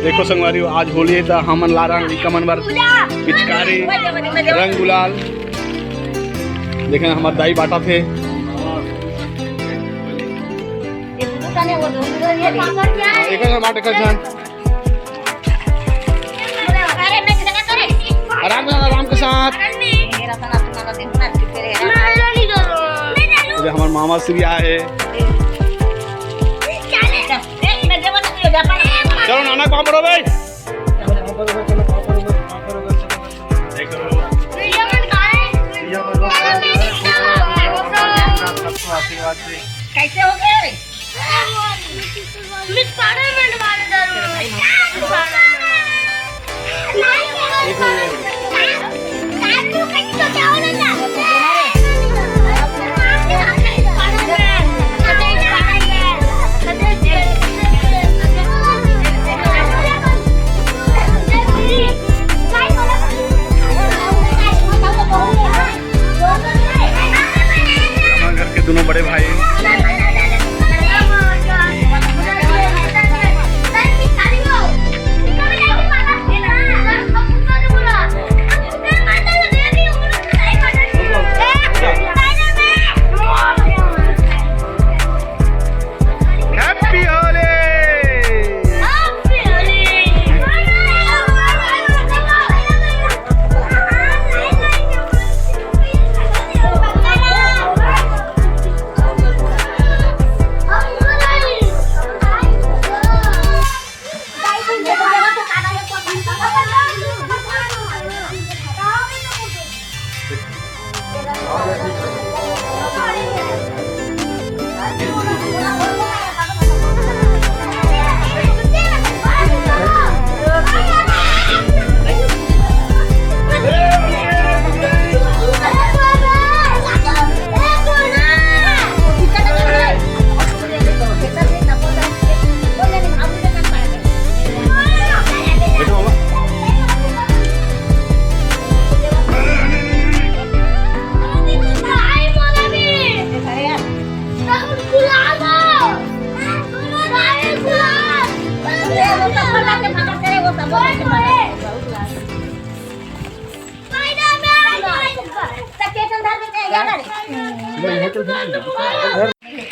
देखो संगवारी आज होली है तो हमन ला रहा मन बार पिचकारी रंग गुलाल। देखें हमारे दाई बाटा थे। आराम के साथ हमारे मामा से भी आए। चलो नाना कहाँ पढ़ो भाई। कैसे हो गए? घर के दोनों बड़े भाई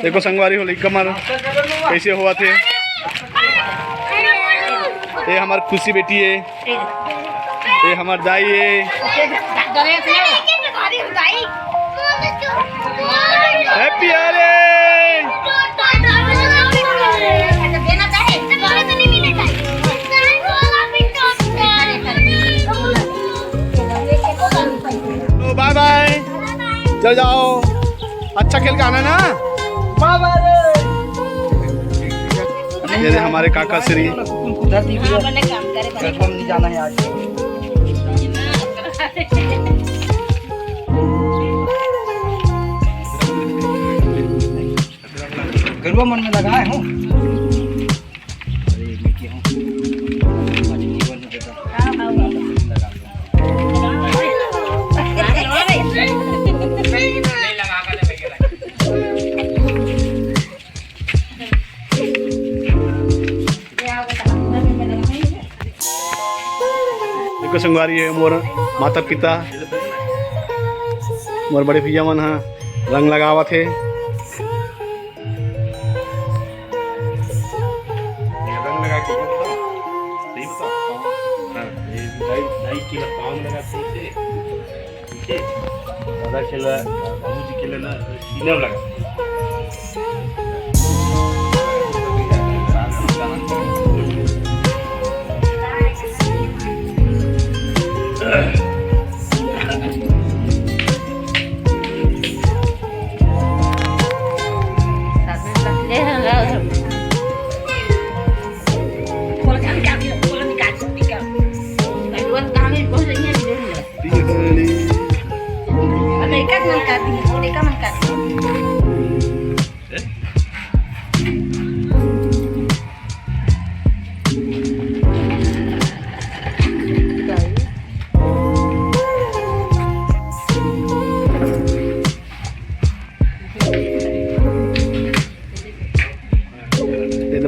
देखो संगवारी होली कमर कैसे हुआ थे। ये हमारी खुशी बेटी है, ये हमार दाई है। हैप्पी होली। बाय बाय, चल जाओ, अच्छा खेल के आना ना। ये हमारे काका श्री जाना है आज। गरबा मन में लगाए हूँ। संगवारी है मोर माता पिता मोर बड़े भैया मन हा रंग लगावा थे। रंग लगा के सही बताओ। दाई के पाँव लगा थे दादा खेला बाबू जी खेला ना सीने में लगा।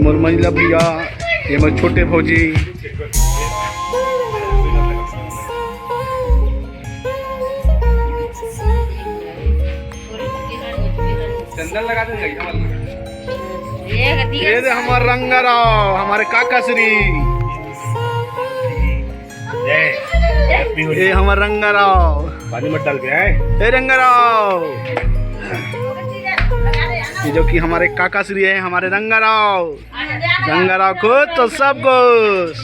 मोर महिला भैया ये मेरे छोटे भौजी। चंदन लगा देंगे ये दे हमारे रंगाराव, हमारे काका श्री। ये हमारे रंगाराव, पानी मत डाल के आए। हे रंगाराव, ये जो कि हमारे काका श्री है, हमारे रंगाराव। रंगाराव को तो सब कुछ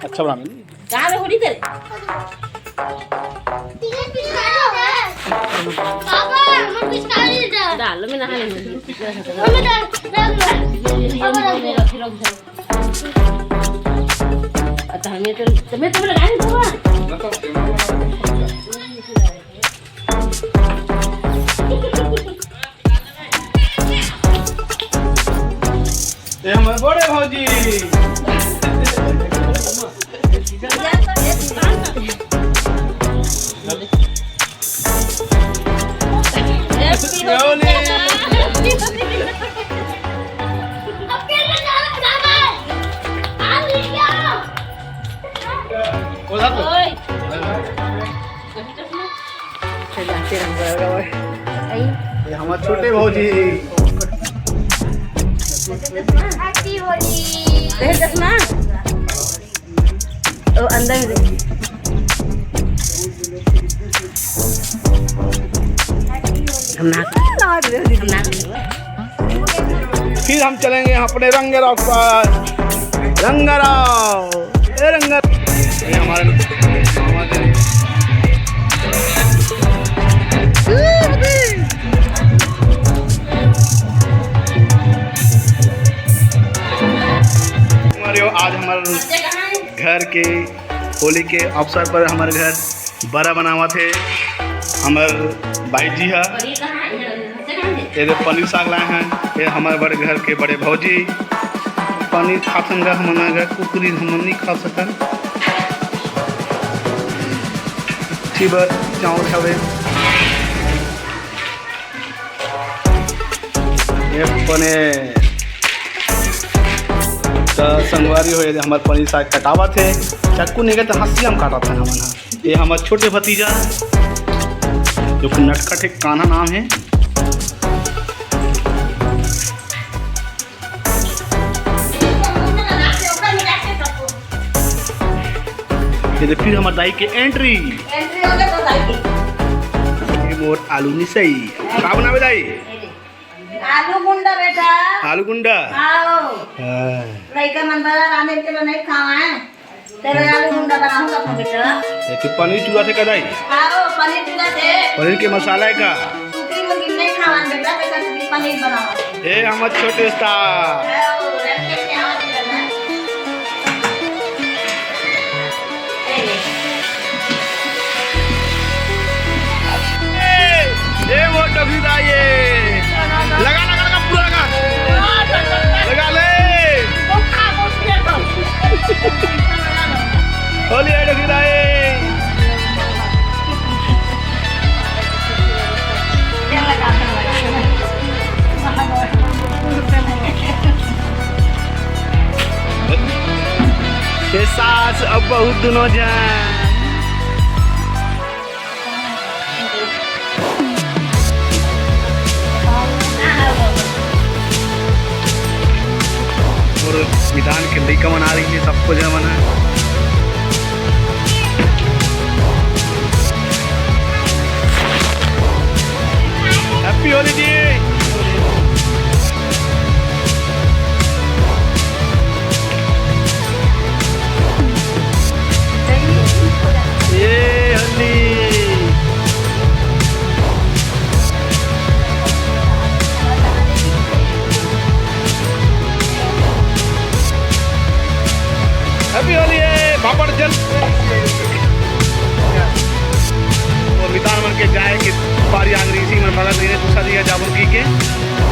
अच्छा बना। डालो मैं नहा लेंगे। हमें तो तुम्हें तो लगाए दो। ये हमारे बड़े भौजी। ये हमारे छोटे भौजी। चश्मा अंदर फिर हम चलेंगे अपने रंगाराव पर। रंगाराव, ये रंगाराव, ये हमारे आज हमारे घर के होली के अवसर पर हमारे घर बड़ा बना हुआ थे। हमारे भाई जी है, ये पनीर साग लाए हैं। ये हमारे बड़े घर के बड़े भौजी पनीर खा संगा, हमारे घर कुकरी हम नहीं खा सकन। ठीक है, चावल खावे। ये पनीर संगवारी हो हमारे पनीर साग कटावा थे। चाकू नहीं गए तो हंसी हम काटा था हमारा। ये हमारे छोटे भतीजा जो कि नटखट एक कान्हा नाम है। ये फिर हमारे दाई के एंट्री मोर आलू नहीं सही का बनावे दाई। आलू गुंडा बेटा, आलू गुंडा। आओ लड़का मन बाजार आने के लिए नहीं खावा है, तेरे आलू गुंडा बनाऊंगा अपने बेटा। ये तो पनीर चूड़ा थे का दाई। आओ पनीर चूड़ा थे, पनीर के मसाला है का सूखी मुर्गी नहीं खावा बेटा, बेटा सूखी पनीर बनाओ। ये हमारे छोटे उस्ताद। आओ रखे के आवाज करना। ये वो डबली दाई ये लगा लगा लगा पूरा लगा लगा ले। होली है डबली दाई। ये सास अब बहुत दोनों जान। और विधान के लड़का मना रही है, सबको जो मना। हैप्पी होली जी। ये होली हैप्पी होली है बापड़ जल। और विधान मन के जाए कि पारी आंगरी इसी में बगल नहीं दूसरा दिया जावन की के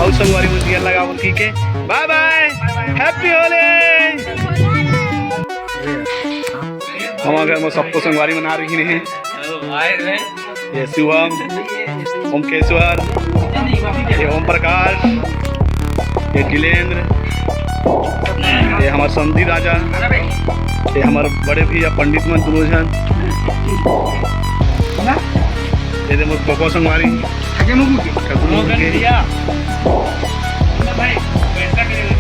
और संगवारी में दिया लगावन की के। Bye bye, happy Holi. हमारे घर में सबको संगवारी मना रही है। ये शिवम, ओमकेश्वर, ये ओम प्रकाश, ये जिलेंद्र, ये हमारे संधि राजा, ये हमारे बड़े भैया पंडित मन दोनों जन, ये मोर कोको संगवारी आगे मुगु के कदम के भाई पैसा के लिए